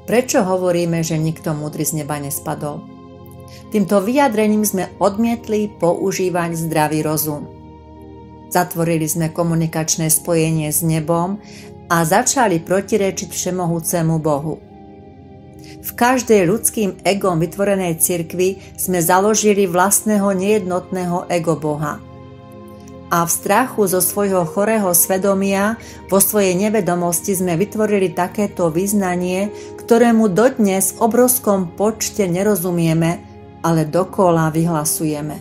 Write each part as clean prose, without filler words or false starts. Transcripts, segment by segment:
Prečo hovoríme, že nikto múdry z neba nespadol? Týmto vyjadrením sme odmietli používať zdravý rozum. Zatvorili sme komunikačné spojenie s nebom a začali protirečiť všemohúcemu Bohu. V každej ľudským egom vytvorenej cirkvi sme založili vlastného nejednotného ego Boha. A v strachu zo svojho chorého svedomia, vo svojej nevedomosti sme vytvorili takéto vyznanie, ktorému dodnes v obrovskom počte nerozumieme, ale dokola vyhlasujeme.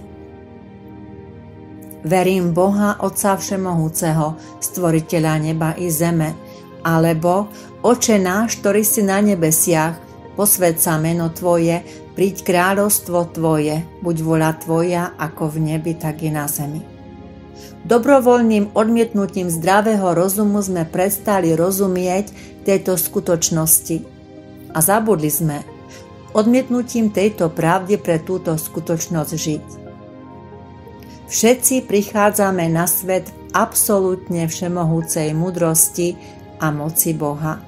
Verím Boha, Otca Všemohúceho, Stvoriteľa neba i zeme, alebo Oče náš, ktorý si na nebesiach, posväť sa meno Tvoje, príď kráľovstvo Tvoje, buď vôľa Tvoja, ako v nebi, tak i na zemi. Dobrovoľným odmietnutím zdravého rozumu sme prestali rozumieť tejto skutočnosti a zabudli sme odmietnutím tejto pravdy pre túto skutočnosť žiť. Všetci prichádzame na svet v absolútne všemohúcej múdrosti a moci Boha,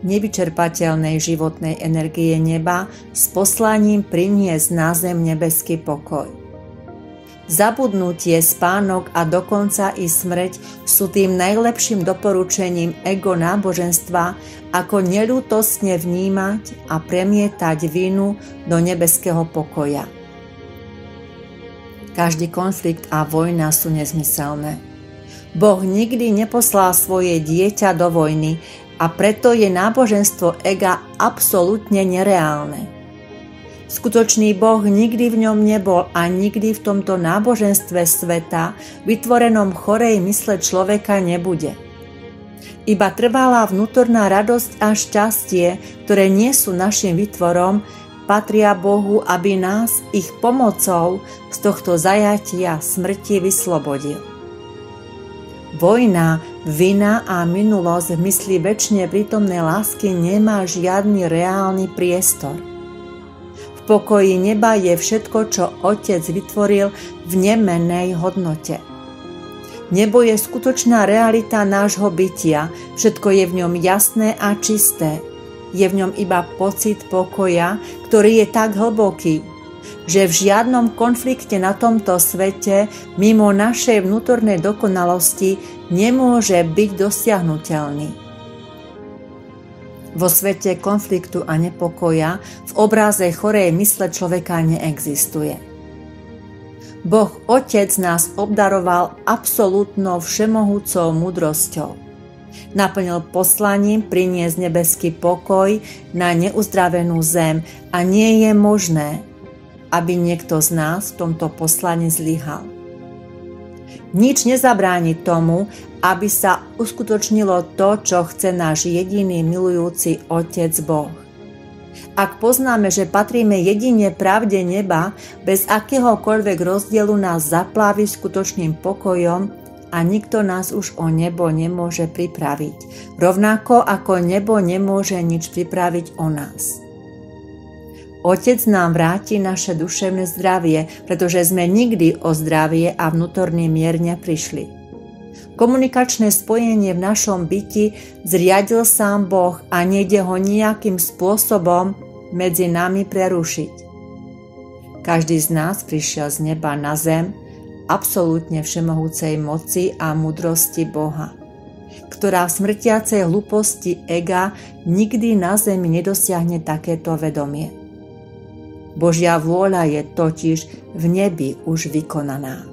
nevyčerpateľnej životnej energie neba s poslaním priniesť na zem nebeský pokoj. Zabudnutie, spánok a dokonca i smrť sú tým najlepším doporučením ego náboženstva, ako neľútostne vnímať a premietať vinu do nebeského pokoja. Každý konflikt a vojna sú nezmyselné. Boh nikdy neposlal svoje dieťa do vojny a preto je náboženstvo ega absolútne nereálne. Skutočný Boh nikdy v ňom nebol a nikdy v tomto náboženstve sveta, vytvorenom chorej mysle človeka, nebude. Iba trvalá vnútorná radosť a šťastie, ktoré nie sú našim výtvorom, patria Bohu, aby nás ich pomocou z tohto zajatia smrti vyslobodil. Vojna, vina a minulosť v mysli večne prítomnej lásky nemá žiadny reálny priestor. V pokoji neba je všetko, čo Otec vytvoril v nemennej hodnote. Nebo je skutočná realita nášho bytia, všetko je v ňom jasné a čisté. Je v ňom iba pocit pokoja, ktorý je tak hlboký, že v žiadnom konflikte na tomto svete mimo našej vnútornej dokonalosti nemôže byť dosiahnuteľný. Vo svete konfliktu a nepokoja v obráze chorej mysle človeka neexistuje. Boh Otec nás obdaroval absolútnou všemohúcou múdrosťou. Naplnil poslaním priniesť nebeský pokoj na neuzdravenú zem a nie je možné, aby niekto z nás v tomto poslaní zlyhal. Nič nezabráni tomu, aby sa uskutočnilo to, čo chce náš jediný milujúci Otec Boh. Ak poznáme, že patríme jedine pravde neba, bez akéhokoľvek rozdielu nás zaplávi skutočným pokojom a nikto nás už o nebo nemôže pripraviť, rovnako ako nebo nemôže nič pripraviť o nás. Otec nám vráti naše duševné zdravie, pretože sme nikdy o zdravie a vnútorný mier neprišli. Komunikačné spojenie v našom byti zriadil sám Boh a nejde ho nejakým spôsobom medzi nami prerušiť. Každý z nás prišiel z neba na zem absolútne všemohúcej moci a múdrosti Boha, ktorá v smrtiacej hlúposti ega nikdy na zemi nedosiahne takéto vedomie. Božia vôľa je totiž v nebi už vykonaná.